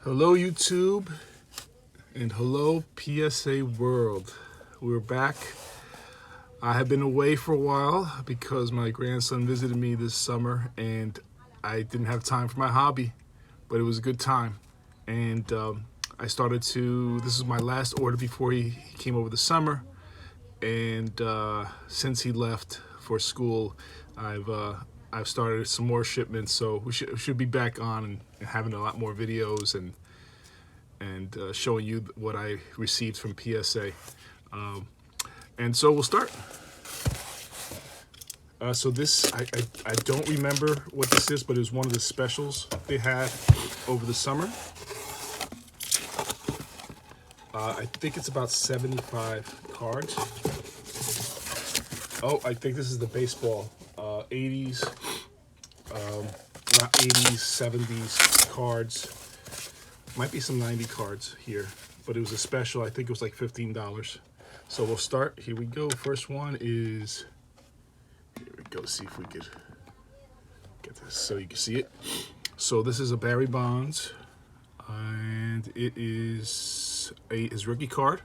Hello YouTube and hello PSA world. We're back. I have been away for a while because my grandson visited me this summer and I didn't have time for my hobby, but it was a good time. And I started to, this is my last order before he came over the summer. And since he left for school, I've started some more shipments, so we should be back on and having a lot more videos and showing you what I received from PSA. And so we'll start. So this, I don't remember what this is, but it was one of the specials they had over the summer. I think it's about 75 cards. Oh, I think this is the baseball, 80s, not 80s, 70s cards. Might be some 90 cards here, but it was a special. I think it was like $15. So we'll start. Here we go. First one is, here we go. See if we could get this so you can see it. So this is a Barry Bonds, and it is his rookie card,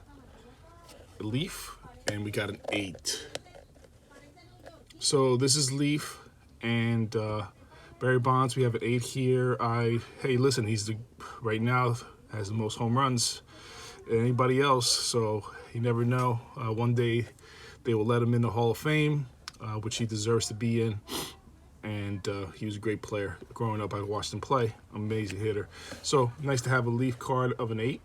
a Leaf, and we got an 8. So this is Leaf and Barry Bonds. We have an 8 here. Hey, listen, he's right now has the most home runs than anybody else. So you never know. One day they will let him in the Hall of Fame, which he deserves to be in. And he was a great player. Growing up, I watched him play. Amazing hitter. So nice to have a Leaf card of an 8.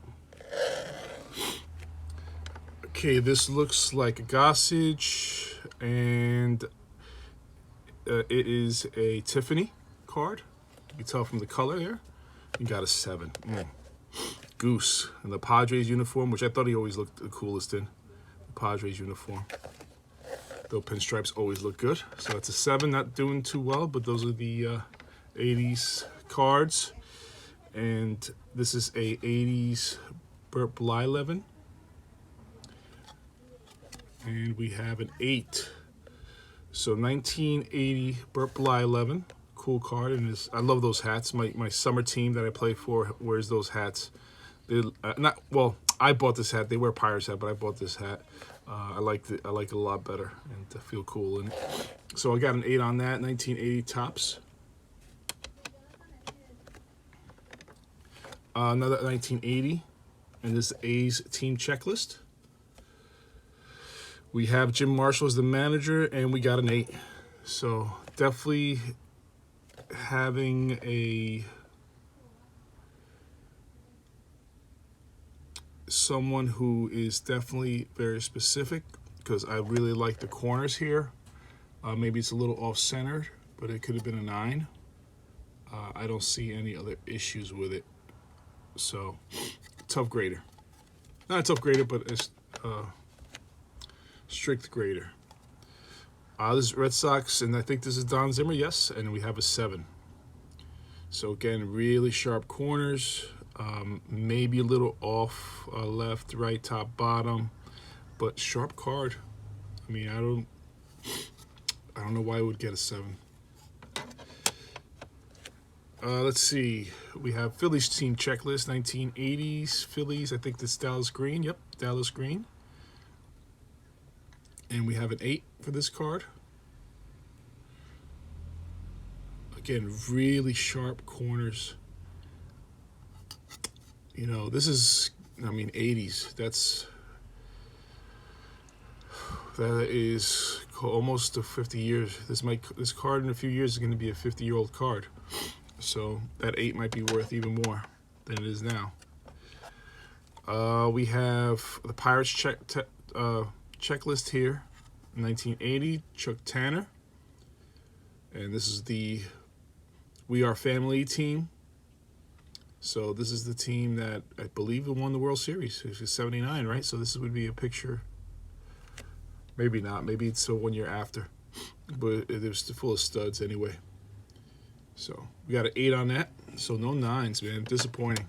Okay, this looks like a Gossage, and it is a Tiffany card. You can tell from the color there. You got a 7. Goose in the Padres uniform, which I thought he always looked the coolest in. The Padres uniform. Though pinstripes always look good. So that's a 7, not doing too well, but those are the 80s cards. And this is a 80s Burt Blyleven. And we have an 8. So 1980 Burt Blyleven, cool card, and I love those hats. My summer team that I play for wears those hats. I bought this hat. They wear Pirates hat, but I bought this hat. I like it a lot better, and I feel cool in it. So I got an 8 on that. 1980 Topps. Another 1980, and this is A's team checklist. We have Jim Marshall as the manager, and we got an 8. So definitely having someone who is definitely very specific, because I really like the corners here. Maybe it's a little off-centered, but it could have been a 9. I don't see any other issues with it. So tough grader. Not a tough grader, but it's strict grader. This is Red Sox, and I think this is Don Zimmer, yes, and we have a 7. So again, really sharp corners, maybe a little off left, right, top, bottom, but sharp card. I mean, I don't know why I would get a 7. Let's see, we have Phillies team checklist, 1980s Phillies. I think this is Dallas Green. Yep, Dallas Green. And we have an 8 for this card. Again, really sharp corners. You know, this is, 80s. That is almost to 50 years. This card in a few years is going to be a 50-year-old card. So that 8 might be worth even more than it is now. We have the Pirates checklist here, 1980, Chuck Tanner. And this is the We Are Family team. So this is the team that I believe won the World Series. It's 79, right? So this would be a picture. Maybe not. Maybe it's 1 year after. But it was full of studs anyway. So we got an 8 on that. So no 9s, man. Disappointing.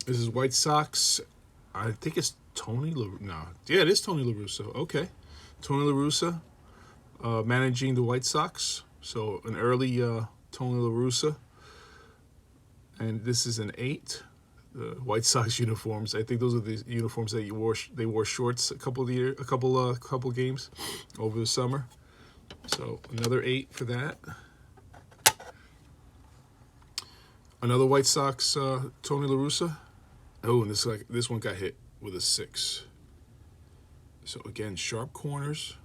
This is White Sox. I think it's Tony La Russa. No. Yeah, it is Tony La Russa. Okay. Tony La Russa managing the White Sox. So an early Tony La Russa. And this is an 8. The White Sox uniforms. I think those are the uniforms that they wore shorts a couple games over the summer. So another 8 for that. Another White Sox Tony La Russa. Oh, and this one got hit with a 6. So again, sharp corners.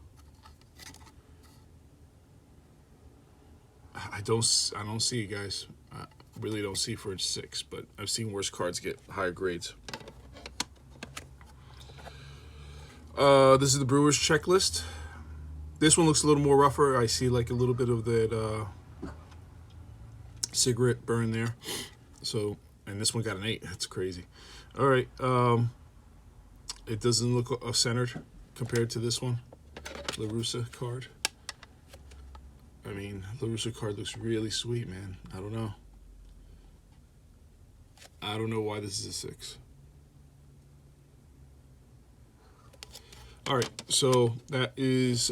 I don't see it, guys. I really don't see for a 6, but I've seen worse cards get higher grades. This is the Brewers checklist. This one looks a little more rougher. I see like a little bit of that cigarette burn there. So, and this one got an 8. That's crazy. All right. It doesn't look centered compared to this one, La Russa card. I mean, La Russa card looks really sweet, man. I don't know. I don't know why this is a 6. All right, so that is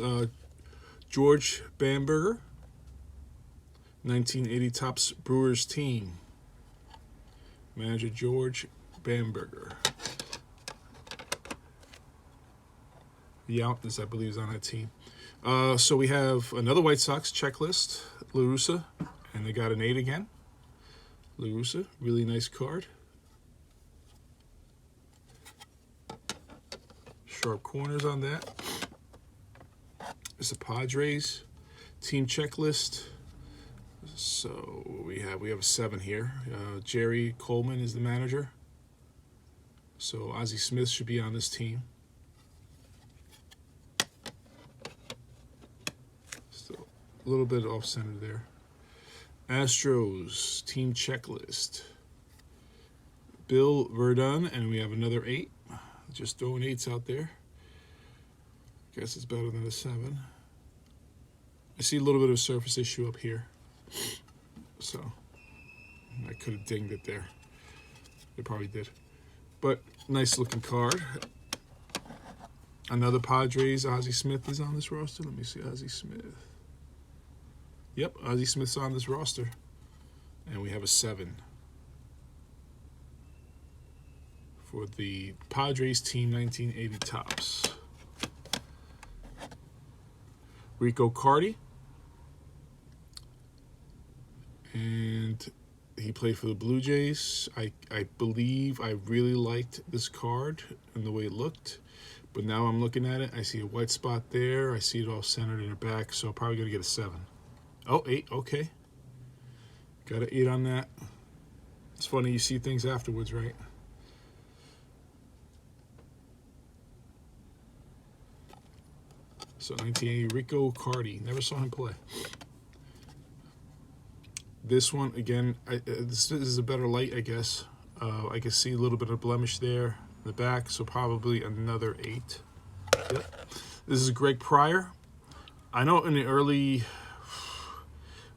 George Bamberger, 1980 Topps Brewers team. Manager George Bamberger. This, I believe, is on that team. So we have another White Sox checklist, La Russa, and they got an 8 again. La Russa, really nice card. Sharp corners on that. It's a Padres team checklist. So we have a 7 here. Jerry Coleman is the manager. So Ozzie Smith should be on this team. Still a little bit off center there. Astros team checklist. Bill Verdun, and we have another 8. Just throwing 8s out there. Guess it's better than a 7. I see a little bit of a surface issue up here. So I could have dinged it there. It probably did. But nice looking card. Another Padres. Ozzie Smith is on this roster. Let me see Ozzie Smith. Yep, Ozzie Smith's on this roster. And we have a 7 for the Padres team 1980 Topps. Rico Carty. And he played for the Blue Jays. I believe I really liked this card and the way it looked. But now I'm looking at it. I see a white spot there. I see it all centered in the back. So I'm probably going to get a 7. Oh, 8. Okay. Got an 8 on that. It's funny. You see things afterwards, right? So 1980 Rico Carty. Never saw him play. This one, again, this is a better light, I guess. I can see a little bit of blemish there in the back, so probably another 8. Yep. This is Greg Pryor. I know in the early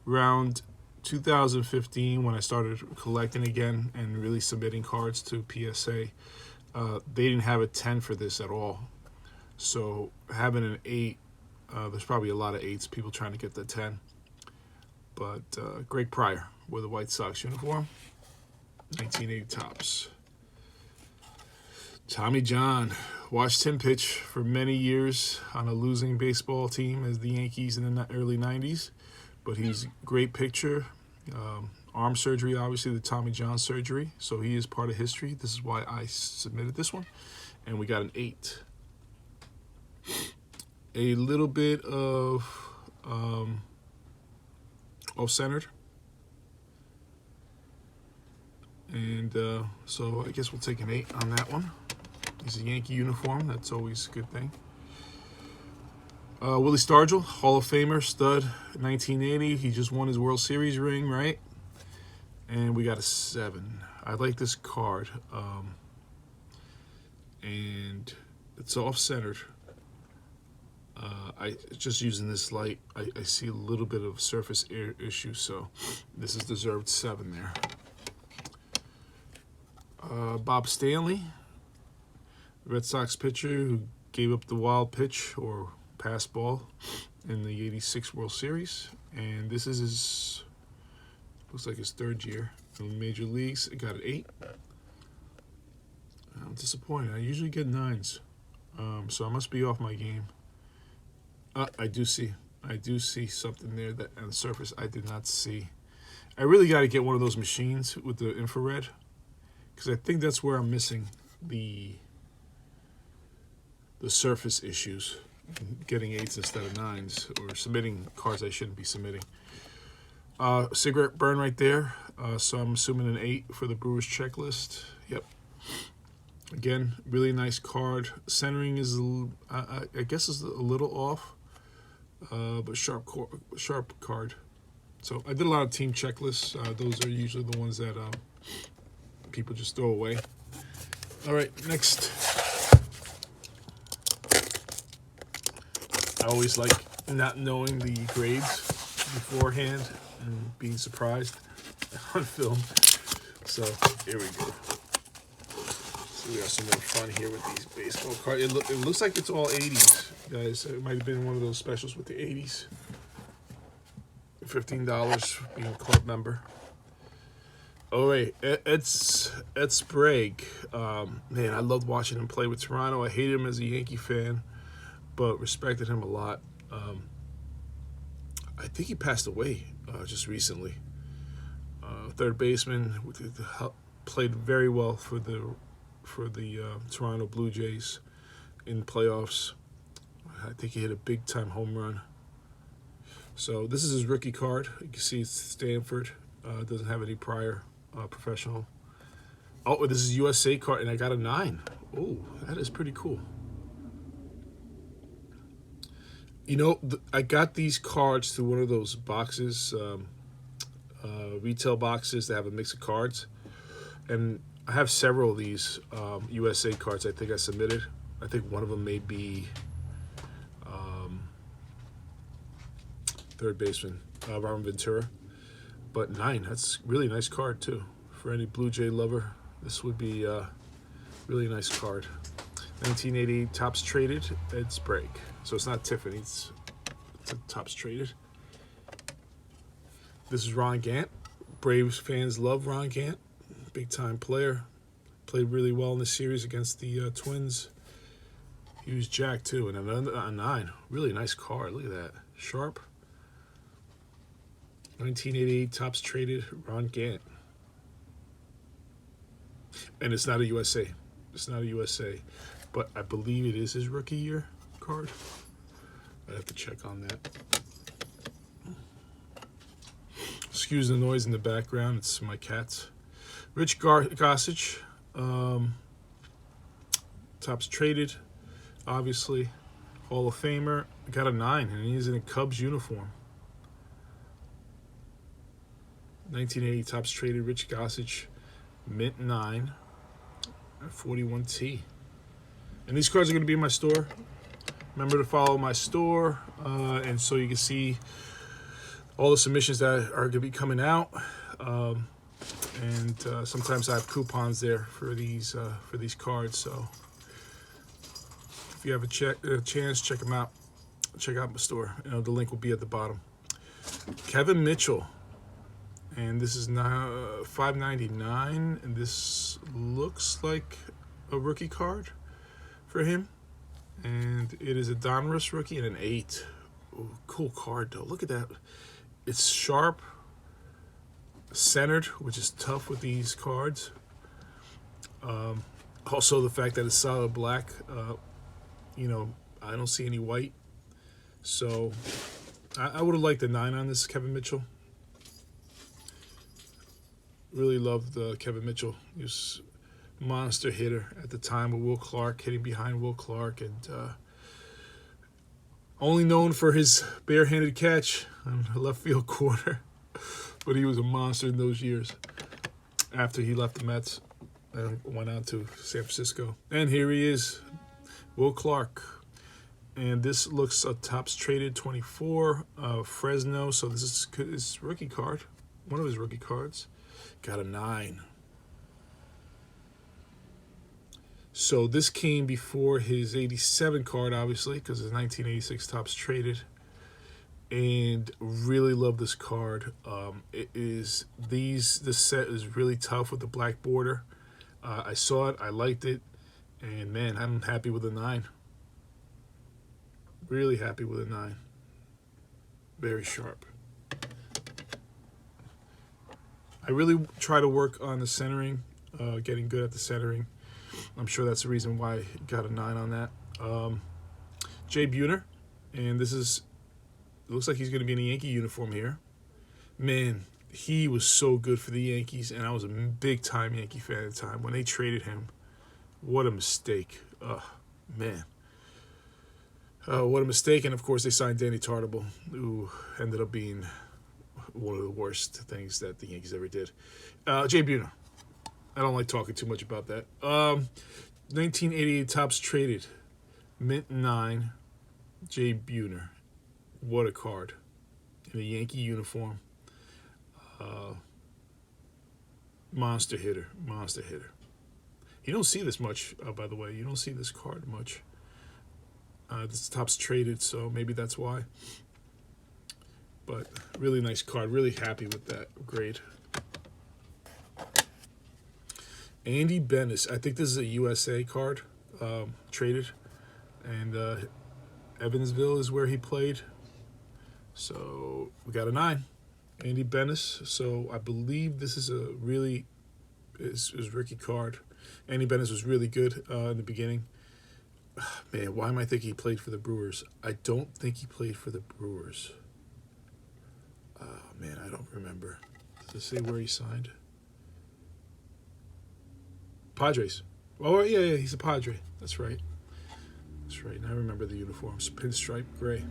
around 2015, when I started collecting again and really submitting cards to PSA, they didn't have a 10 for this at all. So having an 8, there's probably a lot of 8s, people trying to get the 10. But Greg Pryor with a White Sox uniform, 1980 Topps. Tommy John, watched him pitch for many years on a losing baseball team as the Yankees in the early 90s. But he's a great pitcher. Arm surgery, obviously, the Tommy John surgery. So he is part of history. This is why I submitted this one. And we got an 8. A little bit of off-centered. And so I guess we'll take an 8 on that one. It's a Yankee uniform. That's always a good thing. Willie Stargell, Hall of Famer, stud, 1980. He just won his World Series ring, right? And we got a 7. I like this card. And it's off-centered. I just using this light, I see a little bit of surface issue, so this is deserved 7 there. Bob Stanley, Red Sox pitcher who gave up the wild pitch or pass ball in the '86 World Series, and this is his, looks like his 3rd year. In major leagues, I got an 8. I'm disappointed. I usually get 9s. So I must be off my game. I do see something there that on the surface I did not see. I really got to get one of those machines with the infrared, because I think that's where I'm missing the surface issues. Getting 8s instead of 9s, or submitting cards I shouldn't be submitting. Cigarette burn right there. So I'm assuming an 8 for the Brewers checklist. Yep. Again, really nice card. Centering is, I guess, is a little off, but sharp card. So I did a lot of team checklists. Those are usually the ones that people just throw away. All right, next. I always like not knowing the grades beforehand and being surprised on film. So here we go. So we got some more fun here with these baseball cards. It looks like it's all 80s, guys. It might have been one of those specials with the 80s. $15 being a club member. All right, it's Sprague. Man, I loved watching him play with Toronto. I hated him as a Yankee fan, but respected him a lot. I think he passed away just recently. Third baseman, played very well for the Toronto Blue Jays in playoffs. I think he hit a big time home run. So this is his rookie card. You can see it's Stanford. Doesn't have any prior professional. Oh, this is USA card, and I got a 9. Oh, that is pretty cool. You know, I got these cards through one of those boxes, retail boxes that have a mix of cards. And I have several of these USA cards I think I submitted. I think one of them may be third baseman, Robin Ventura. But 9, that's really nice card too. For any Blue Jay lover, this would be a really nice card. 1980 Topps Traded, it's Sprague. So it's not Tiffany, it's a Topps Traded. This is Ron Gant. Braves fans love Ron Gant. Big time player. Played really well in the series against the Twins. He was jacked too. And a 9. Really nice card. Look at that. Sharp. 1988 Topps Traded Ron Gant. And it's not a USA. It's not a USA. But I believe it is his rookie year card. I have to check on that. Excuse the noise in the background. It's my cats. Rich Gossage. Topps Traded. Obviously. Hall of Famer. Got a 9, and he's in a Cubs uniform. 1980 Topps Traded Rich Gossage. Mint 9. 41T. And these cards are going to be in my store. Remember to follow my store, and so you can see all the submissions that are going to be coming out. And sometimes I have coupons there for these cards. So if you have a chance, check them out. Check out my store. The link will be at the bottom. Kevin Mitchell, and this is now $5.99, and this looks like a rookie card for him, and it is a Donruss rookie and an 8. Ooh, cool card though. Look at that. It's sharp, centered, which is tough with these cards. Also the fact that it's solid black. I don't see any white, so I would have liked a 9 on this Kevin Mitchell. Really loved Kevin Mitchell. He was monster hitter at the time with Will Clark, hitting behind Will Clark, and only known for his barehanded catch on the left field corner. But he was a monster in those years after he left the Mets and went out to San Francisco. And here he is, Will Clark. And this looks a Topps Traded 24 Fresno. So this is his rookie card, one of his rookie cards. Got a 9. So this came before his 87 card, obviously, because it's 1986 Topps Traded. and really love this card. This set is really tough with the black border. I saw it, I liked it, and man, I'm happy with a 9. Really happy with a 9. Very sharp. I really try to work on the centering, getting good at the centering. I'm sure that's the reason why I got a 9 on that. Jay Buhner, and it looks like he's going to be in a Yankee uniform here. Man, he was so good for the Yankees, and I was a big-time Yankee fan at the time. When they traded him, what a mistake. Man. What a mistake, and of course they signed Danny Tartabull, who ended up being one of the worst things that the Yankees ever did. Jay Buhner. I don't like talking too much about that. 1988 Topps traded. Mint 9. Jay Buhner. What a card. In a Yankee uniform. Monster hitter. Monster hitter. You don't see this much, by the way. You don't see this card much. This Topps traded, so maybe that's why. But really nice card. Really happy with that grade. Andy Bennis. I think this is a USA card, traded. And Evansville is where he played. So we got a 9. Andy Bennis. So I believe this is a really is rookie card. Andy Bennis was really good in the beginning. Man, why am I thinking he played for the Brewers? I don't think he played for the Brewers. Man, I don't remember. Does it say where he signed? Padres. Oh, yeah, he's a Padre. That's right. That's right. And I remember the uniforms. Pinstripe gray.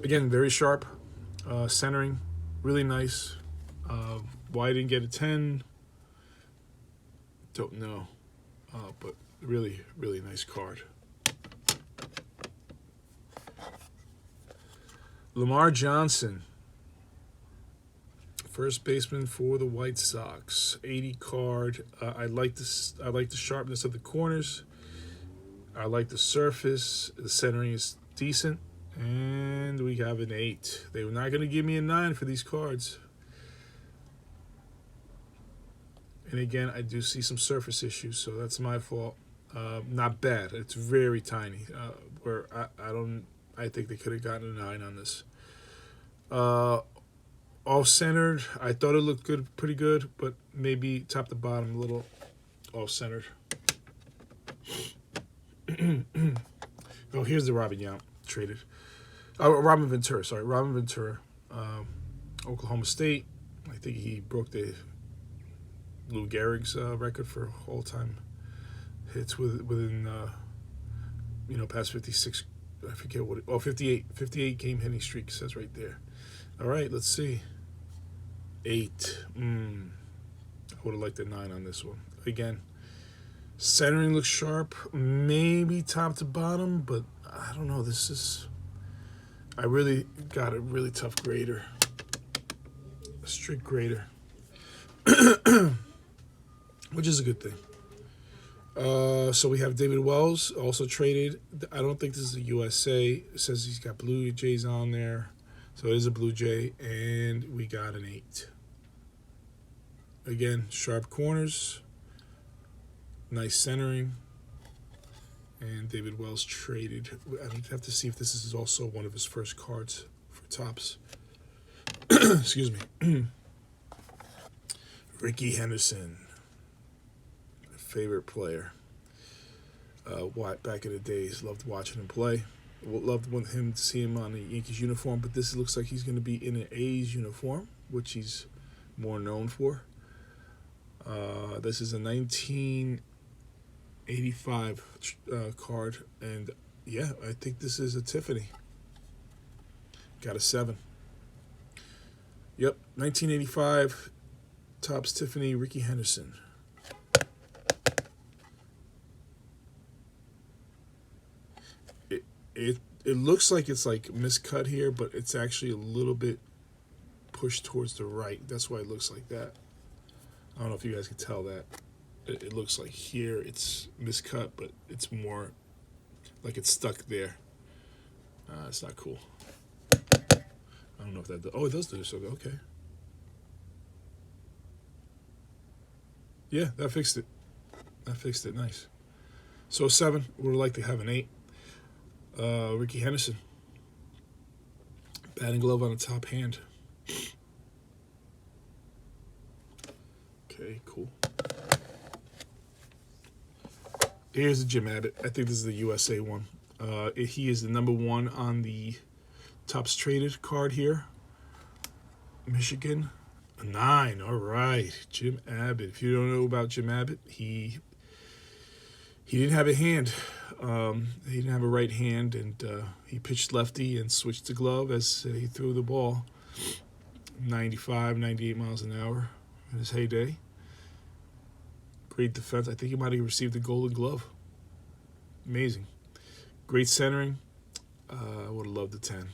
Again, very sharp. Centering. Really nice. Why I didn't get a 10? Don't know. But really, really nice card. Lamar Johnson. First baseman for the White Sox. 80 card. I like this. I like the sharpness of the corners. I like the surface. The centering is decent. And we have an 8. They were not going to give me a 9 for these cards. And again, I do see some surface issues, so that's my fault. Not bad. It's very tiny. Where I think they could have gotten a 9 on this. Off-centered. I thought it looked good, pretty good, but maybe top to bottom a little off-centered. Oh, here's the Robin Yount traded. Robin Ventura, sorry. Robin Ventura. Oklahoma State. I think he broke the Lou Gehrig's record for all-time hits within, past 56. I forget what 58. 58 game hitting streak says right there. All right, let's see. 8. I would have liked a 9 on this one. Again, centering looks sharp. Maybe top to bottom, but I don't know. I really got a really tough grader. A strict grader. Which is a good thing. So we have David Wells, also traded. I don't think this is a USA. It says he's got Blue Jays on there. So it is a Blue Jay, and we got an 8. Again, sharp corners, nice centering, and David Wells traded. I'd have to see if this is also one of his first cards for Topps. Excuse me. Ricky Henderson, my favorite player. Back in the days, loved watching him play. Loved him to see him on the Yankees uniform, but this looks like he's going to be in an A's uniform, which he's more known for. This is a 1985 card, and yeah, I think this is a Tiffany. Got a 7. Yep, 1985 Topps Tiffany Ricky Henderson. It looks like it's like miscut here, but it's actually a little bit pushed towards the right. That's why it looks like that. I don't know if you guys can tell that. It looks like here it's miscut, but it's more like it's stuck there. It's not cool. don't know if that does. Oh, it does do so. Okay. Yeah, that fixed it. That fixed it. Nice. So 7. Would like to have an 8. Ricky Henderson. Batting glove on the top hand. Okay, cool. Here's a Jim Abbott. I think this is the USA one. He is the number 1 on the Topps Traded card here. Michigan. A 9. All right. Jim Abbott. If you don't know about Jim Abbott, he didn't have a hand. He didn't have a right hand, and he pitched lefty and switched to glove as he threw the ball 95, 98 miles an hour in his heyday. Great defense. I think he might have received the Golden Glove. Amazing. Great centering. I would have loved the 10.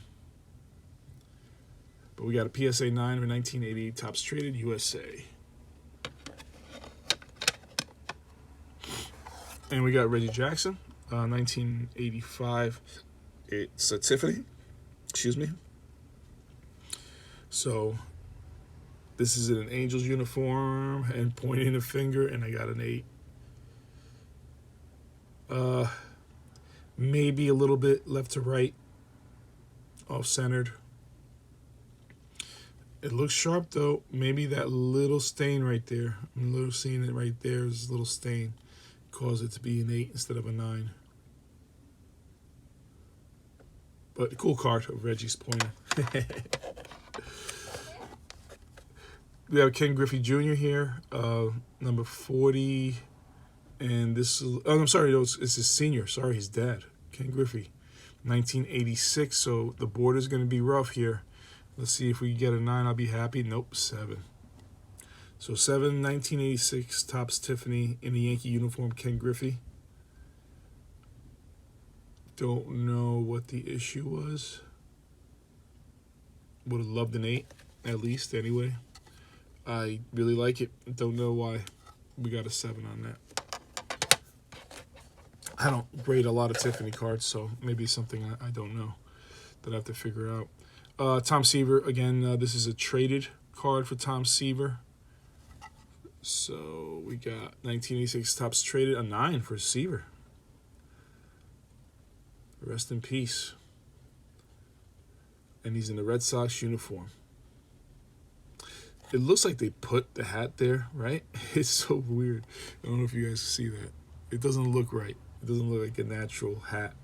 But we got a PSA 9 for 1980 Topps Traded USA. And we got Reggie Jackson, 1985. It's a Tiffany. Excuse me. So this is in an Angels uniform and pointing a finger, and I got an 8. Maybe a little bit left to right, off-centered. It looks sharp, though. Maybe that little stain right there. I'm a little seeing it right there. Is a little stain. Cause it to be an 8 instead of a 9. But a cool card of Reggie's pointer. We have Ken Griffey Jr. here, number 40. And this is, oh, I'm sorry, it's his senior. Sorry, his dad. Ken Griffey, 1986. So the board is going to be rough here. Let's see if we get a 9. I'll be happy. Nope, 7. So 7, 1986, Topps Tiffany in the Yankee uniform, Ken Griffey. Don't know what the issue was. Would have loved an 8, at least, anyway. I really like it. Don't know why we got a 7 on that. I don't grade a lot of Tiffany cards, so maybe it's something I don't know that I have to figure out. Tom Seaver, again, this is a traded card for Tom Seaver. So we got 1986 Topps Traded, a 9 for Seaver. Rest in peace. And he's in the Red Sox uniform. It looks like they put the hat there, right? It's so weird. I don't know if you guys see that. It doesn't look right. It doesn't look like a natural hat.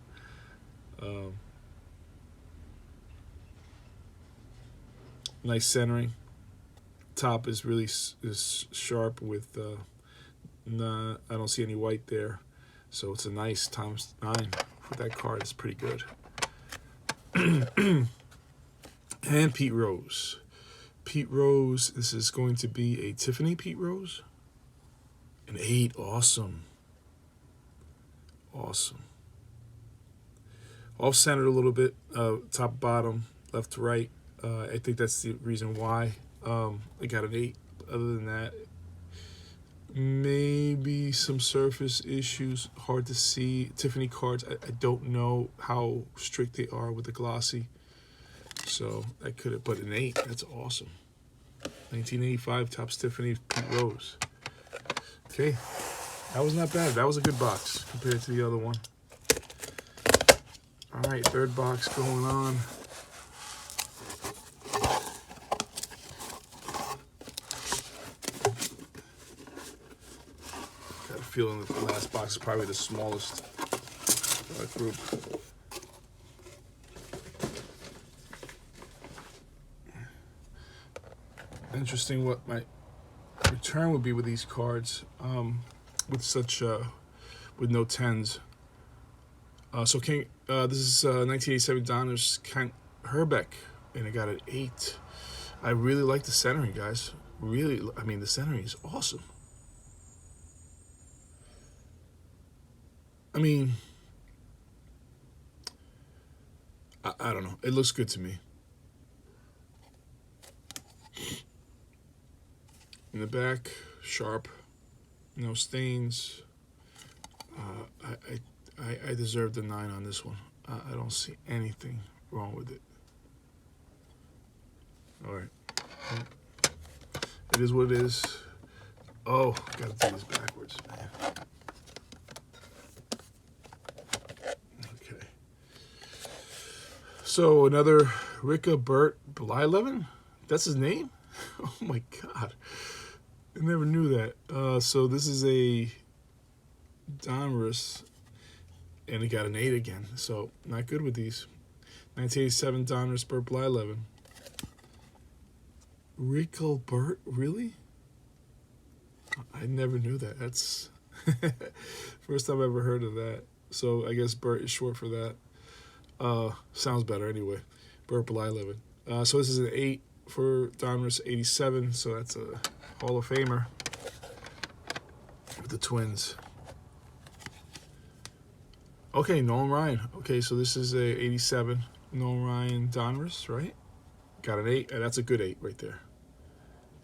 Nice centering. Top is really is sharp with I don't see any white there, so it's a nice times 9 for that card. It's pretty good. And Pete Rose. Pete Rose, this is going to be a Tiffany Pete Rose. An 8, awesome. Awesome. Off-centered a little bit, top, bottom, left to right. I think that's the reason why I got an 8. Other than that, maybe some surface issues. Hard to see. Tiffany cards, I don't know how strict they are with the glossy. So I could have put an 8. That's awesome. 1985 Topps Tiffany Pete Rose. Okay, that was not bad. That was a good box compared to the other one. All right, third box going on. Got a feeling that the last box is probably the smallest group. Interesting what my return would be with these cards, with such with no 10s. So King, this is 1987 Donruss Kent Herbeck, and I got an 8. I really like the centering, guys. Really, I mean, the centering is awesome. I mean, I don't know. It looks good to me. In the back, sharp, no stains. I deserved a 9 on this one. I don't see anything wrong with it. All right. It is what it is. Oh, gotta do this backwards, man. Okay. So another Ricka Burt Blyleven? That's his name? Oh my God. I never knew that. So this is a Donruss, and it got an 8 again. So not good with these. 1987 Donruss Burt Blyleven. Ricka Burt? Really? I never knew that. That's first time I ever heard of that. So I guess Burt is short for that. Sounds better anyway. Burt Blyleven. So this is an 8 for Donruss 87. So that's a Hall of Famer with the Twins. Okay, Nolan Ryan. Okay, so this is a 87 Nolan Ryan Donruss, right? Got an 8. That's a good 8 right there.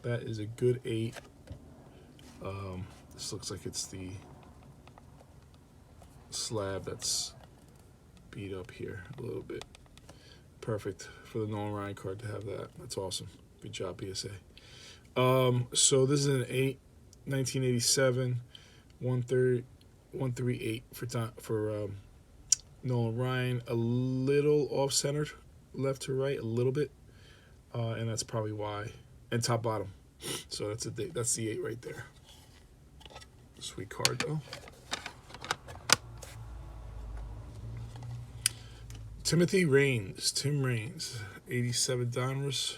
That is a good 8. This looks like it's the slab that's beat up here a little bit. Perfect for the Nolan Ryan card to have that. That's awesome. Good job, PSA. So this is an 8, 1987, 138 for Nolan Ryan. A little off-centered, left to right, a little bit, and that's probably why. And top bottom. So that's the 8 right there. Sweet card though. Tim Raines, 87 Donruss,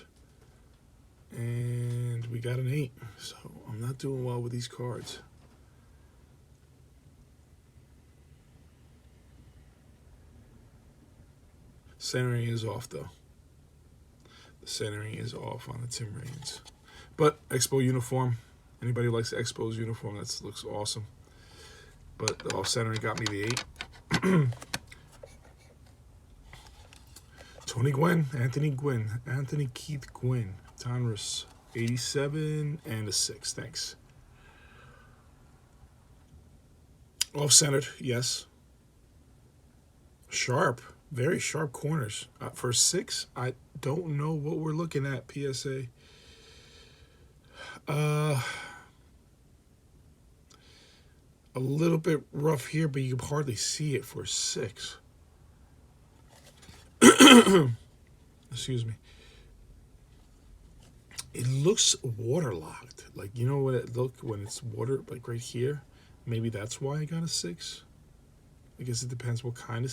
and we got an 8. So I'm not doing well with these cards. Centering is off though. The centering is off on the Tim Raines. But Expo uniform. Anybody who likes the Expo's uniform, that looks awesome. But the off-centering got me the 8. Anthony Keith Gwynn, Donruss, 87 and a 6. Thanks. Off-centered, yes. Sharp, very sharp corners. For 6, I don't know what we're looking at, PSA. A little bit rough here, but you can hardly see it for 6. Excuse me. It looks waterlogged. Like, you know what it looked when it's water, like right here? Maybe that's why I got a 6. I guess it depends what kind of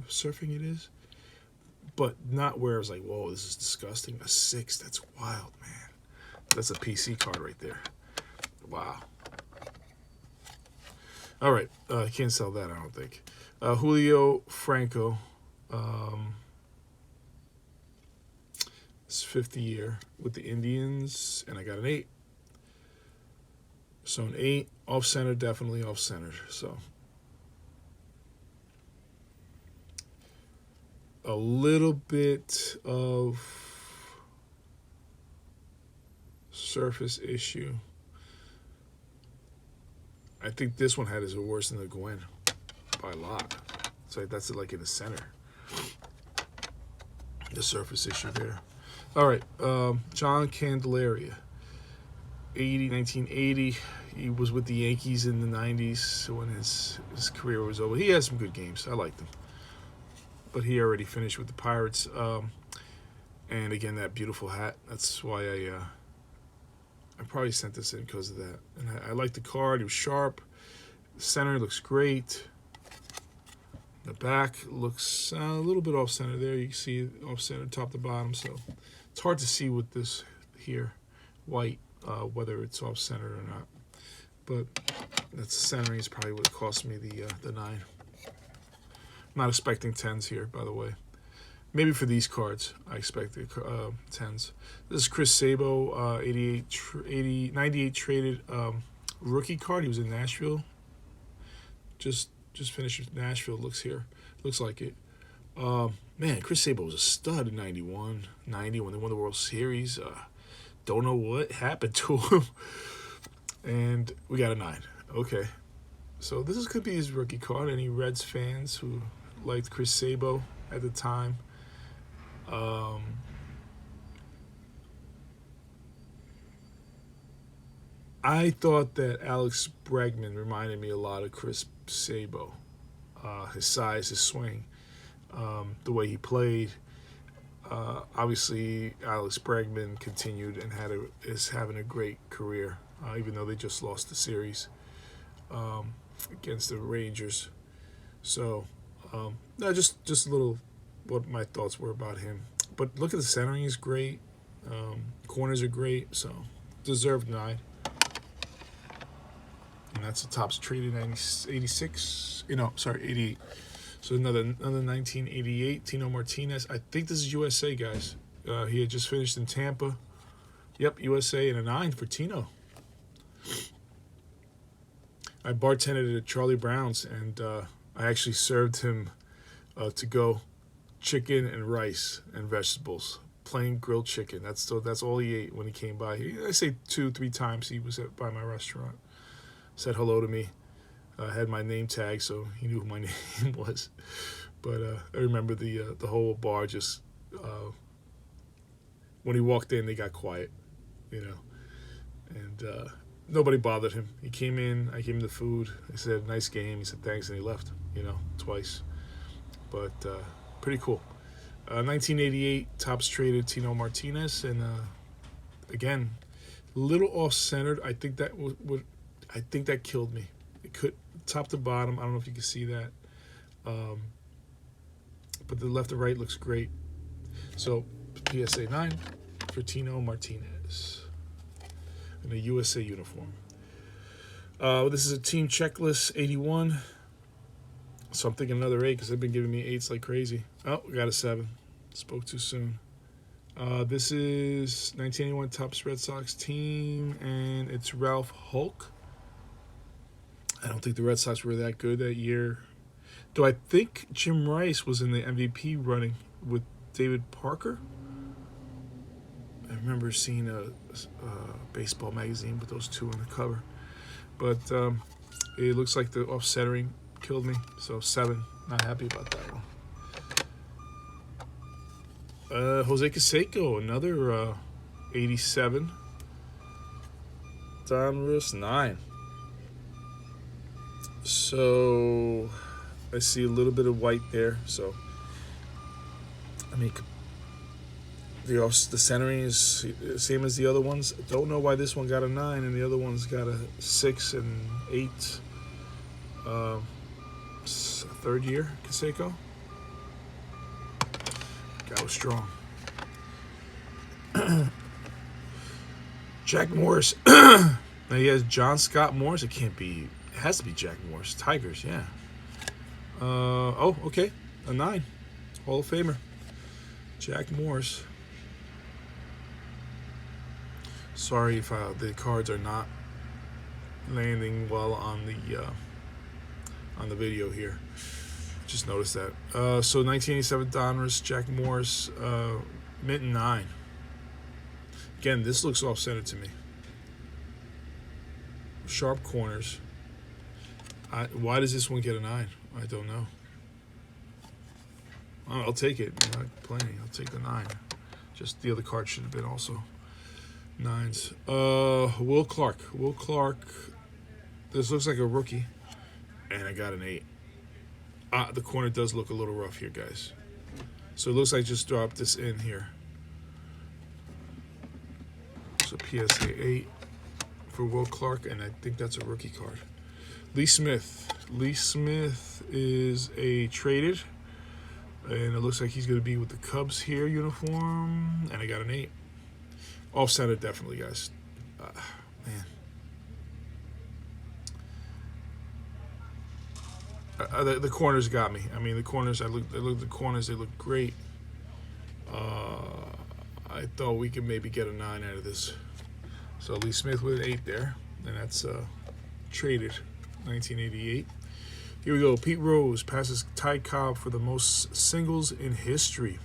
surfing it is. But not where I was like, whoa, this is disgusting. A 6, that's wild, man. That's a PC card right there. Wow. All right, I can't sell that, I don't think. Julio Franco. It's 50 year with the Indians, and I got an 8. So an 8, off-center, definitely off-centered. So a little bit of surface issue. I think this one had is worse than the Gwen by a lot. So that's like in the center. The surface issue there. All right, John Candelaria, 1980. He was with the Yankees in the 90s when his career was over. He had some good games. I liked him. But he already finished with the Pirates. And again, that beautiful hat. That's why I probably sent this in because of that. And I liked the card. It was sharp. The center looks great. The back looks a little bit off-center there. You can see off-center top to bottom. So it's hard to see with this here, white, whether it's off-center or not. But that's centering is probably what cost me the 9. I'm not expecting 10s here, by the way. Maybe for these cards, I expect the 10s. This is Chris Sabo, 98 traded rookie card. He was in Nashville. Just finished with Nashville. Looks like it. Man, Chris Sabo was a stud in 91, 90 when they won the World Series. Don't know what happened to him. And we got a 9. Okay. So this could be his rookie card. Any Reds fans who liked Chris Sabo at the time. I thought that Alex Bregman reminded me a lot of Chris Sabo. His size, his swing, the way he played. Obviously, Alex Bregman continued and is having a great career, even though they just lost the series against the Rangers. So, no, just a little what my thoughts were about him. But look at the centering is great. Corners are great, so deserved 9. And that's the tops traded 86. 88. So another 1988 Tino Martinez. I think this is USA, guys. He had just finished in Tampa. Yep, USA, and a 9 for Tino. I bartended at Charlie Brown's, and I actually served him to go chicken and rice and vegetables, plain grilled chicken. That's all he ate when he came by. I say 2-3 times he was by my restaurant. Said hello to me. Had my name tag, so he knew who my name was. But I remember the whole bar just when he walked in, they got quiet, and nobody bothered him. He came in, I gave him the food. I said, "Nice game." He said, "Thanks," and he left. Twice. But pretty cool. 1988 tops traded Tino Martinez, and again, a little off-centered. I think that killed me. It could top to bottom. I don't know if you can see that, but the left to right looks great. So PSA 9 for Tino Martinez in a USA uniform. This is a team checklist 81. So I'm thinking another 8 because they've been giving me 8s like crazy. Oh, we got a 7. Spoke too soon. This is 1981 Topps Red Sox team, and it's Ralph Hulk. I don't think the Red Sox were that good that year. Do I think Jim Rice was in the MVP running with David Parker? I remember seeing a baseball magazine with those two on the cover. But it looks like the off-centering killed me. So 7. Not happy about that one. Jose Canseco, another 87. Donruss 9. So I see a little bit of white there. So I mean, the centering is the same as the other ones. Don't know why this one got a 9 and the other one's got a 6 and 8. Third year, Canseco. Guy was strong. Jack Morris. Now he has John Scott Morris. It can't be. It has to be Jack Morris. Tigers, yeah. Oh, okay. A 9. Hall of Famer. Jack Morris. Sorry if the cards are not landing well on the video here. Just noticed that. So 1987 Donruss, Jack Morris, mint 9. Again, this looks off-center to me. Sharp corners. Why does this one get a 9? I don't know. I'll take it. I'm not playing. I'll take the 9. Just the other card should have been also 9s. Will Clark. Will Clark. This looks like a rookie. And I got an 8. The corner does look a little rough here, guys. So it looks like I just dropped this in here. So PSA 8 for Will Clark, and I think that's a rookie card. Lee Smith. Lee Smith is a traded, and it looks like he's going to be with the Cubs here uniform, and I got an 8. Off-center, definitely, guys. Man. The corners got me. I mean, the corners. I looked at the corners. They look great. I thought we could maybe get a 9 out of this. So Lee Smith with an 8 there, and that's traded, 1988. Here we go. Pete Rose passes Ty Cobb for the most singles in history.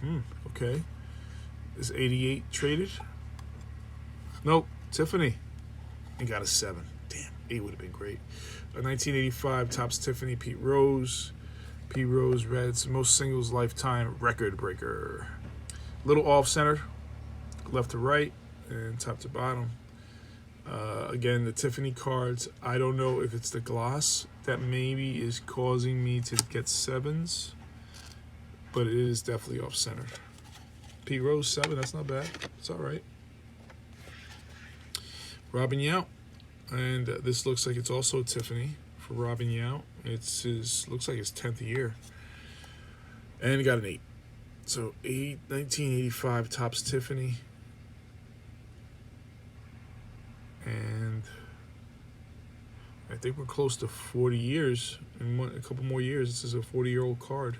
Okay. Is 88 traded? Nope. Tiffany. And got a 7. Damn, 8 would have been great. 1985 Topps Tiffany Pete Rose. Pete Rose Reds most singles lifetime record breaker. Little off center, left to right, and top to bottom. Again, the Tiffany cards, I don't know if it's the gloss that maybe is causing me to get 7s, but it is definitely off-centered. Pete Rose 7, that's not bad. It's all right. Robin Yount, and this looks like it's also Tiffany for Robin Yount. Looks like his 10th year, and he got an 8. So 1985 Topps Tiffany, and I think we're close to 40 years. In a couple more years, this is a 40-year-old card.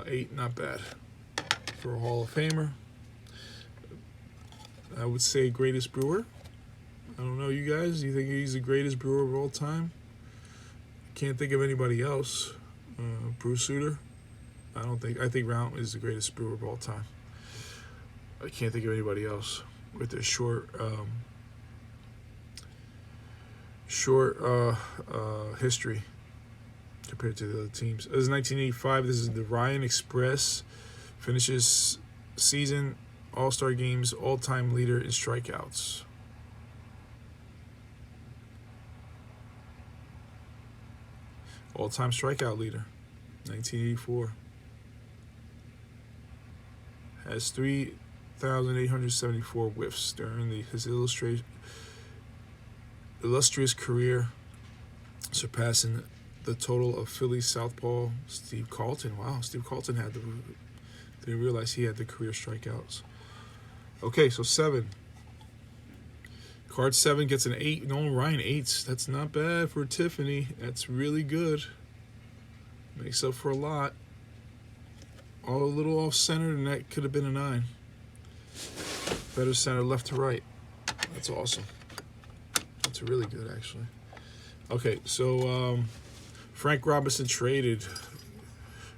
8, not bad for a Hall of Famer. I would say greatest brewer. I don't know, you guys. Do you think he's the greatest brewer of all time? Can't think of anybody else. Bruce Sutter. I think Round is the greatest brewer of all time. I can't think of anybody else with their short history compared to the other teams. This is 1985. This is the Ryan Express. Finishes season, All-Star games, all-time leader in strikeouts. All-time strikeout leader, 1984. Has 3,874 whiffs during his illustrious career, surpassing the total of Philly southpaw Steve Carlton. Wow, Steve Carlton didn't realize he had the career strikeouts. Okay, so 7. Card 7 gets an 8. Nolan Ryan 8s. That's not bad for Tiffany. That's really good. Makes up for a lot. All a little off-centered, and that could have been a 9. Better center left to right. That's awesome. That's really good, actually. Okay, so Frank Robinson traded.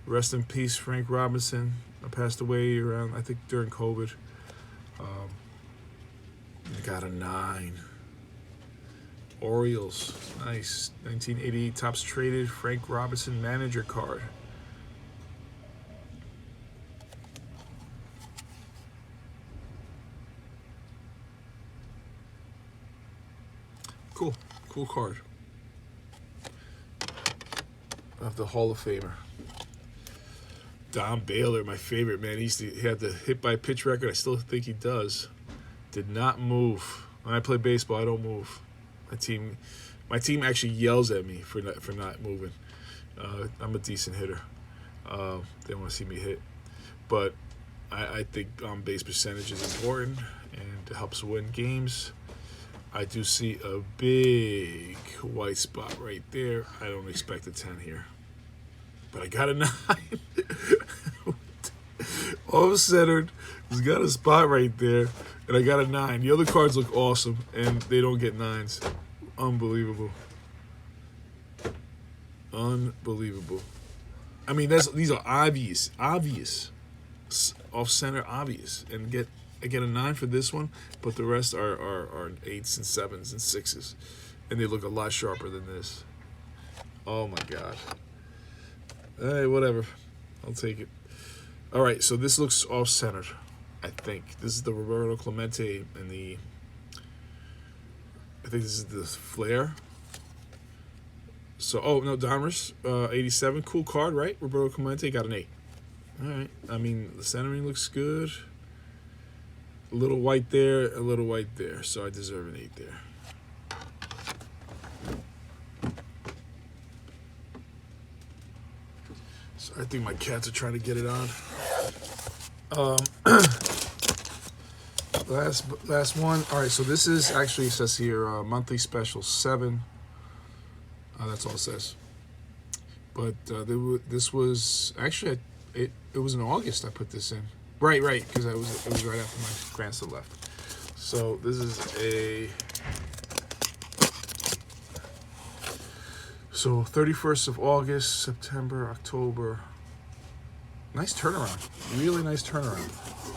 Rest in peace, Frank Robinson. Passed away around, I think, during COVID. Got a 9. Orioles, nice. 1988 Topps traded Frank Robinson manager card. Cool card. Of the Hall of Famer. Don Baylor, my favorite, man. He had the hit by pitch record. I still think he does. Did not move. When I play baseball, I don't move. My team actually yells at me for not moving. I'm a decent hitter. They want to see me hit, but I think on-base percentage is important and it helps win games. I do see a big white spot right there. I don't expect a 10 here, but I got a 9. Off-centered. He's got a spot right there, and I got a 9. The other cards look awesome, and they don't get 9s. Unbelievable. Unbelievable. I mean, these are obvious. Off-center, obvious. And I get a 9 for this one, but the rest are 8s and 7s and 6s. And they look a lot sharper than this. Oh, my God. Hey, whatever. I'll take it. All right, so this looks off-centered, I think. This is the Roberto Clemente and I think this is the Flair. So, oh, no, Donruss, 87. Cool card, right? Roberto Clemente got an 8. All right. I mean, the centering looks good. A little white there, a little white there. So I deserve an 8 there. So I think my cats are trying to get it on. Last one. All right, so this is actually, it says here, monthly special 7. That's all it says. But this was actually it was in August I put this in. Right, because it was right after my grandson left. So this is a 31st of August, September, October. Nice turnaround. Really nice turnaround.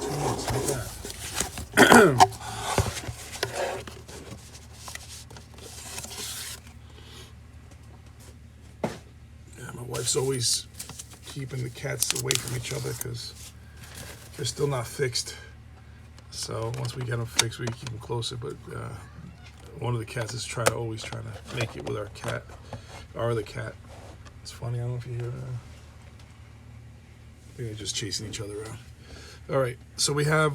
2 months, like that. Yeah, my wife's always keeping the cats away from each other because they're still not fixed. So once we get them fixed, we can keep them closer. But one of the cats is always trying to make it with our cat, our other cat. It's funny. I don't know if you hear that. I think they're just chasing each other around. All right, so we have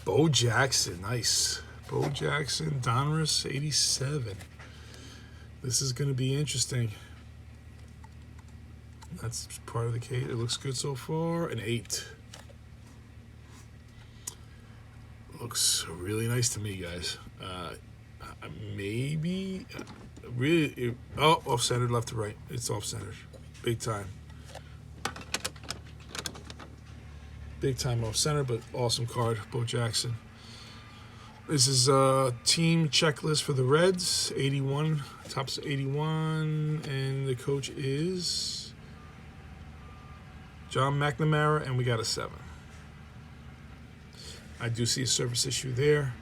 Bo Jackson. Nice. Bo Jackson, Donruss, 87. This is going to be interesting. That's part of the case. It looks good so far. An 8. Looks really nice to me, guys. Maybe, really, off-centered left to right. It's off-centered. Big time. Big time off-center, but awesome card, Bo Jackson. This is a team checklist for the Reds, 81, tops 81, and the coach is John McNamara, and we got a 7. I do see a surface issue there.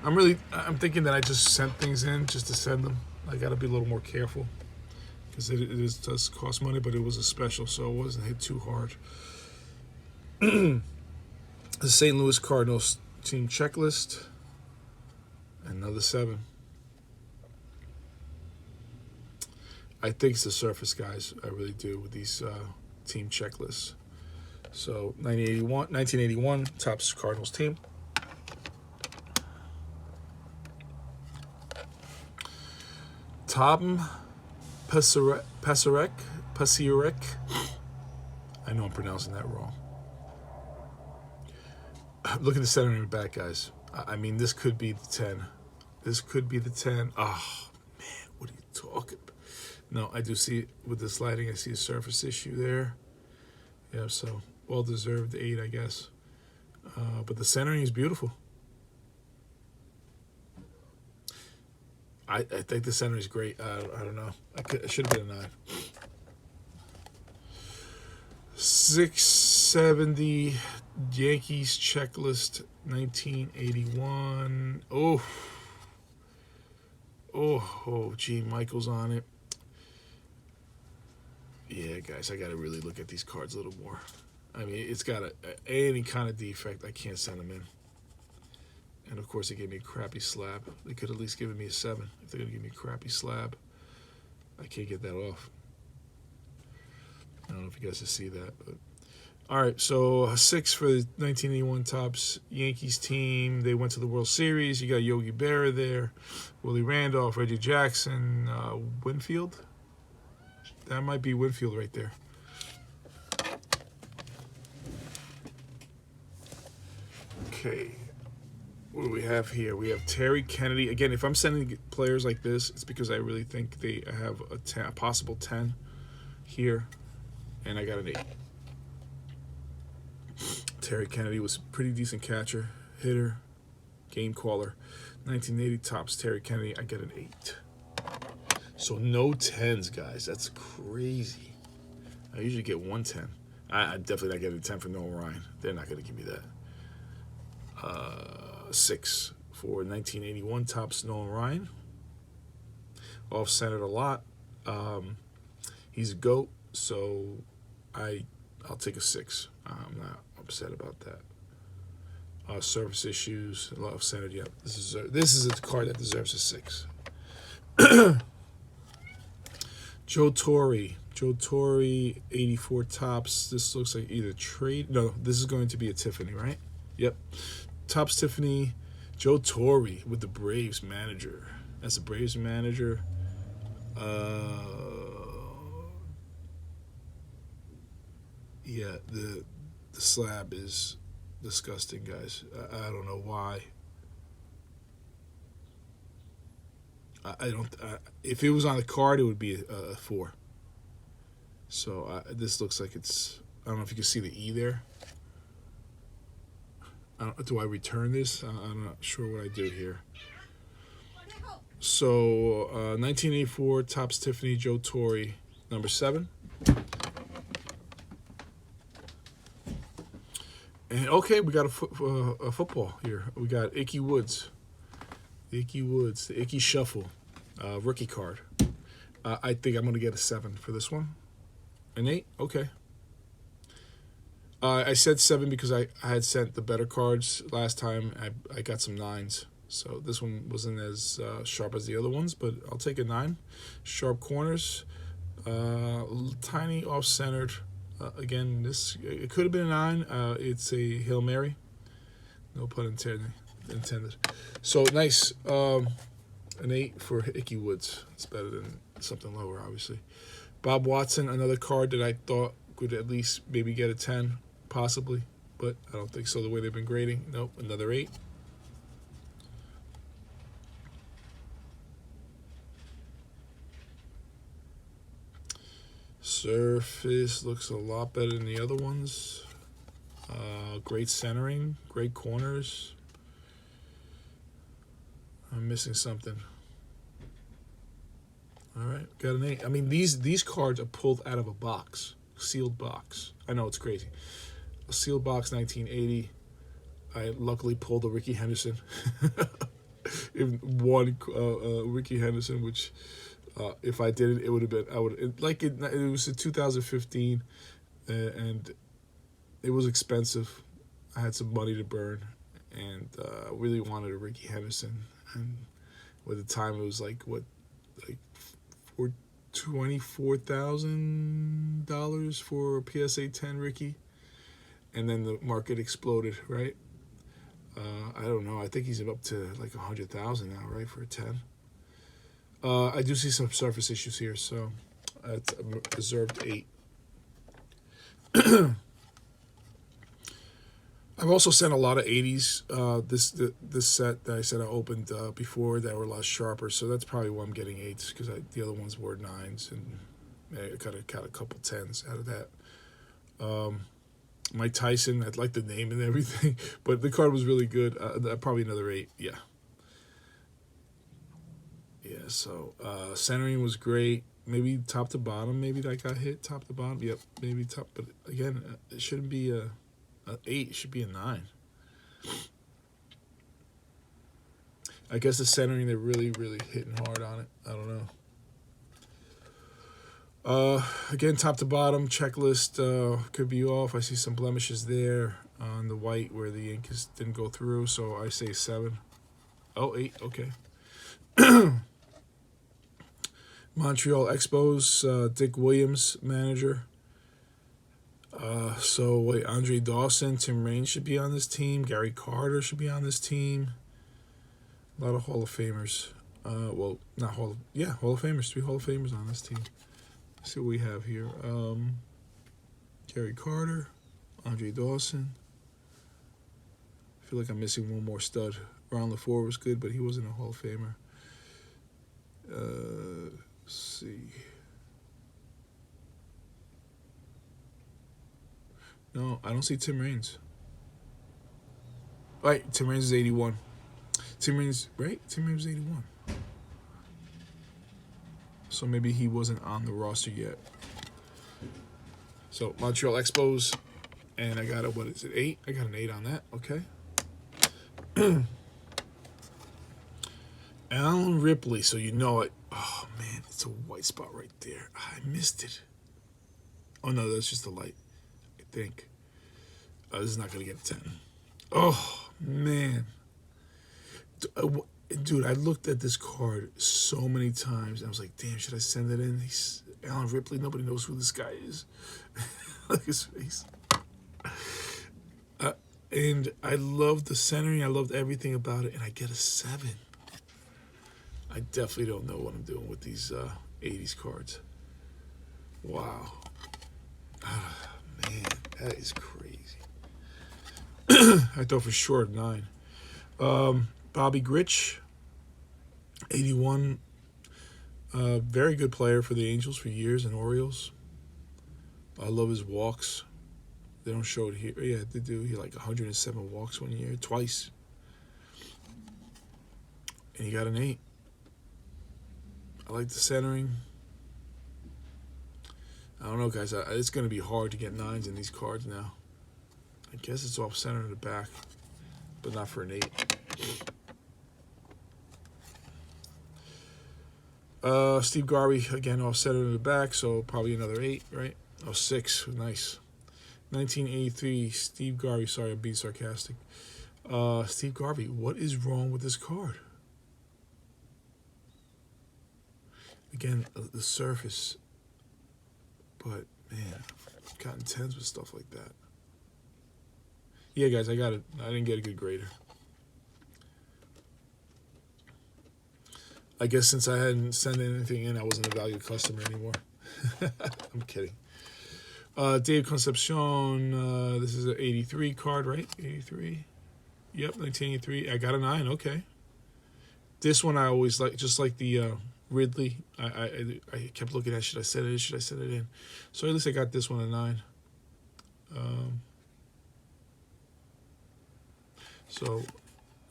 I'm thinking that I just sent things in just to send them. I got to be a little more careful because it does cost money, but it was a special, so it wasn't hit too hard. The St. Louis Cardinals team checklist. Another 7. I think it's the surface, guys. I really do with these team checklists. So 1981, Topps Cardinals team. Tom Pasarek. I know I'm pronouncing that wrong. Look at the centering back, guys. I mean, this could be the 10. This could be the 10. Oh, man, what are you talking about? No, I do see it with this lighting. I see a surface issue there. Yeah, so well-deserved 8, I guess. But the centering is beautiful. I think the center is great. I don't know. It should have been a 9. 670 Yankees checklist, 1981. Oh, gee, Michael's on it. Yeah, guys, I got to really look at these cards a little more. I mean, it's got any kind of defect. I can't send them in. And, of course, they gave me a crappy slab. They could at least given me a 7. If they're going to give me a crappy slab, I can't get that off. I don't know if you guys can see that. But. All right, so a 6 for the 1981 Topps Yankees team. They went to the World Series. You got Yogi Berra there, Willie Randolph, Reggie Jackson, Winfield. That might be Winfield right there. Okay. What do we have here? We have Terry Kennedy. Again, if I'm sending players like this, it's because I really think they have a possible 10 here. And I got an 8. Terry Kennedy was a pretty decent catcher, hitter, game caller. 1980 Topps Terry Kennedy, I get an 8. So no 10s, guys. That's crazy. I usually get 1 10. I definitely not getting a 10 for Noah Ryan. They're not going to give me that. 6 for 1981 Topps Nolan Ryan. Off-centered a lot. He's a GOAT, so I'll take a 6. I'm not upset about that. Service issues, a lot of centered. Yeah, this is a card that deserves a 6. Joe Torre, 84 Topps. This looks like either trade. No, this is going to be a Tiffany, right? Yep. Topps Tiffany, Joe Torre with the Braves manager. That's the Braves manager. Yeah, the slab is disgusting, guys. I don't know why. I don't. If it was on the card, it would be a 4. So this looks like it's. I don't know if you can see the E there. Do I return this? I'm not sure what I do here. So 1984 Topps Tiffany Joe Torre, number 7. And okay, we got a football here. We got Icky Woods. The Icky Shuffle, rookie card. I think I'm going to get a 7 for this one. An 8? Okay. I said 7 because I had sent the better cards last time. I got some 9s. So this one wasn't as sharp as the other ones, but I'll take a 9. Sharp corners. Tiny off-centered. Again, it could have been a 9. It's a Hail Mary. No pun intended. So nice. An 8 for Icky Woods. It's better than something lower, obviously. Bob Watson, another card that I thought could at least maybe get a 10, possibly. But I don't think so, the way they've been grading. Nope, another 8. Surface looks a lot better than the other ones. Great centering, great corners. I'm missing something. All right, got an 8. I mean, these cards are pulled out of a box, sealed box. I know it's crazy. A sealed box, 1980. I luckily pulled a Ricky Henderson. One Ricky Henderson, which if I didn't, it would have been. It was in 2015, and it was expensive. I had some money to burn, and really wanted a Ricky Henderson. And at the time, it was like for $24,000 for a PSA 10 Ricky, and then the market exploded, right? I don't know. I think he's up to like 100,000 now, right, for a 10. I do see some surface issues here, so it's a reserved 8. I've also sent a lot of 80s. This set that I said I opened before that were a lot sharper, so that's probably why I'm getting 8s, because the other ones were 9s, and I got a couple 10s out of that. Mike Tyson, I'd like the name and everything, but the card was really good. Probably another 8, yeah. Yeah, so centering was great. Maybe top to bottom, maybe that got hit top to bottom. Yep, maybe top, but again, it shouldn't be a 8, it should be a 9. I guess the centering, they're really, really hitting hard on it. I don't know. Again, top to bottom, checklist could be off. I see some blemishes there on the white where the ink didn't go through, so I say 7. Oh, 8, okay. Montreal Expos, Dick Williams, manager. So wait, Andre Dawson, Tim Raines should be on this team. Gary Carter should be on this team. A lot of Hall of Famers. Well, not Hall of Famers. 3 Hall of Famers on this team. Let's see what we have here. Gary Carter, Andre Dawson. I feel like I'm missing one more stud. Ron LaFleur was good, but he wasn't a Hall of Famer. Let's see. No, I don't see Tim Raines. Right, Tim Raines is 81. Tim Raines, right? Tim Raines is 81. So maybe he wasn't on the roster yet. So Montreal Expos, and I got a, 8? I got an 8 on that, okay. Alan Ripley, so you know it. Oh, man, it's a white spot right there. I missed it. Oh, no, that's just the light, I think. This is not going to get a 10. Oh, man. Dude, I looked at this card so many times, and I was like, damn, should I send it in? He's Alan Ripley. Nobody knows who this guy is. Look at his face. And I loved the centering. I loved everything about it, and I get a 7. I definitely don't know what I'm doing with these 80s cards. Wow. Man, that is crazy. I thought for sure 9. Bobby Grich, 81. Very good player for the Angels for years and Orioles. I love his walks. They don't show it here. Yeah, they do. He had like 107 walks one year, twice. And he got an 8. I like the centering. I don't know, guys. It's going to be hard to get 9s in these cards now. I guess it's off center in the back, but not for an 8. Steve Garvey, again, off center in the back, so probably another 8, right? Oh, 6. Nice. 1983, Steve Garvey. Sorry, I'm being sarcastic. Steve Garvey, what is wrong with this card? Again, the surface. But, man, I've gotten 10s with stuff like that. Yeah, guys, I got it. I didn't get a good grader. I guess since I hadn't sent anything in, I wasn't a valued customer anymore. I'm kidding. Dave Concepcion, this is an 83 card, right? 83. Yep, 1983. I got a 9. Okay. This one I always like, just like the Ridley. I kept looking at, should I set it in? Should I set it in? So at least I got this one a 9. So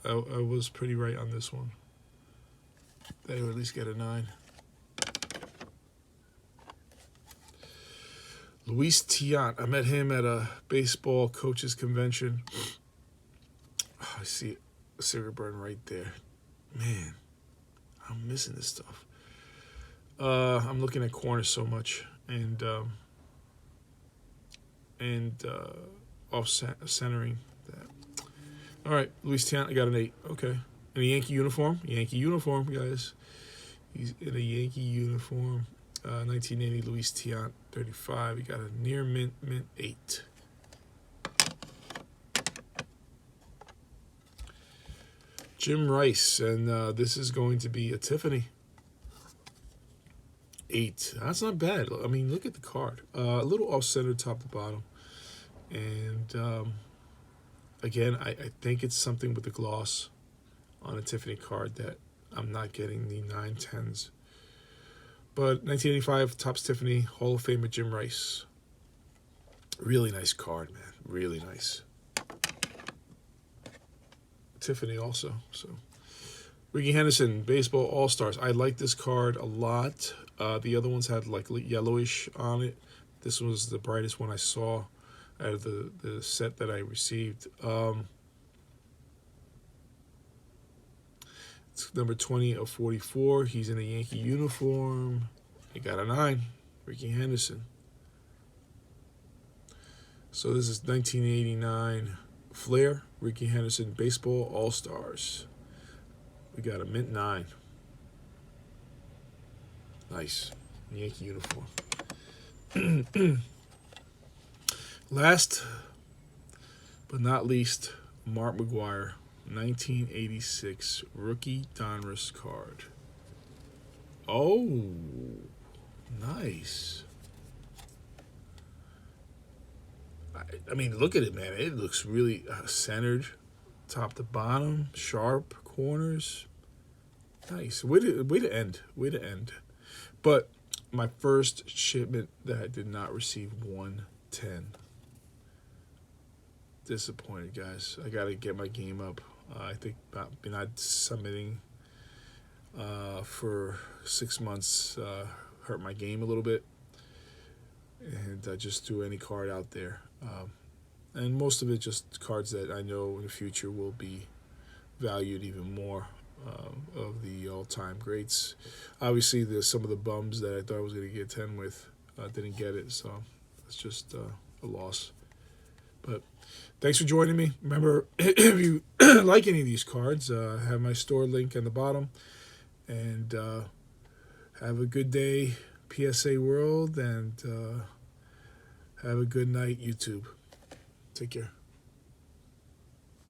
I was pretty right on this one. That I would at least get a 9. Luis Tiant. I met him at a baseball coaches convention. Oh, I see a cigarette burn right there. Man, I'm missing this stuff. I'm looking at corners so much and off centering that. All right, Luis Tiant. I got an 8. Okay. In a Yankee uniform. Yankee uniform, guys. He's in a Yankee uniform. 1980 Luis Tiant, 35. He got a near mint 8. Jim Rice, and this is going to be a Tiffany. 8. That's not bad. I mean, look at the card. A little off-center top to bottom. And, again, I think it's something with the gloss on a Tiffany card that I'm not getting the 9/10s. But 1985, Topps Tiffany, Hall of Famer Jim Rice. Really nice card, man. Really nice. Tiffany also. So, Ricky Henderson, Baseball All-Stars. I like this card a lot. The other ones had like yellowish on it. This was the brightest one I saw out of the set that I received. It's number 20 of 44. He's in a Yankee uniform. He got a 9. Ricky Henderson. So this is 1989 Flair, Ricky Henderson, Baseball All-Stars. We got a mint 9. Nice. Yankee uniform. Last but not least, Mark McGwire, 1986 rookie Donruss card. Oh, nice. I mean, look at it, man. It looks really centered, top to bottom, sharp corners. Nice. Way to end. Way to end. But my first shipment that I did not receive 110. Disappointed, guys. I got to get my game up. I think not submitting for 6 months hurt my game a little bit. And I just threw any card out there. And most of it just cards that I know in the future will be valued even more of the all-time greats. Obviously, there's some of the bums that I thought I was going to get 10 with. Didn't get it, so it's just a loss. But thanks for joining me. Remember, if you like any of these cards, I have my store link on the bottom. And have a good day, PSA World, and have a good night, YouTube. Take care.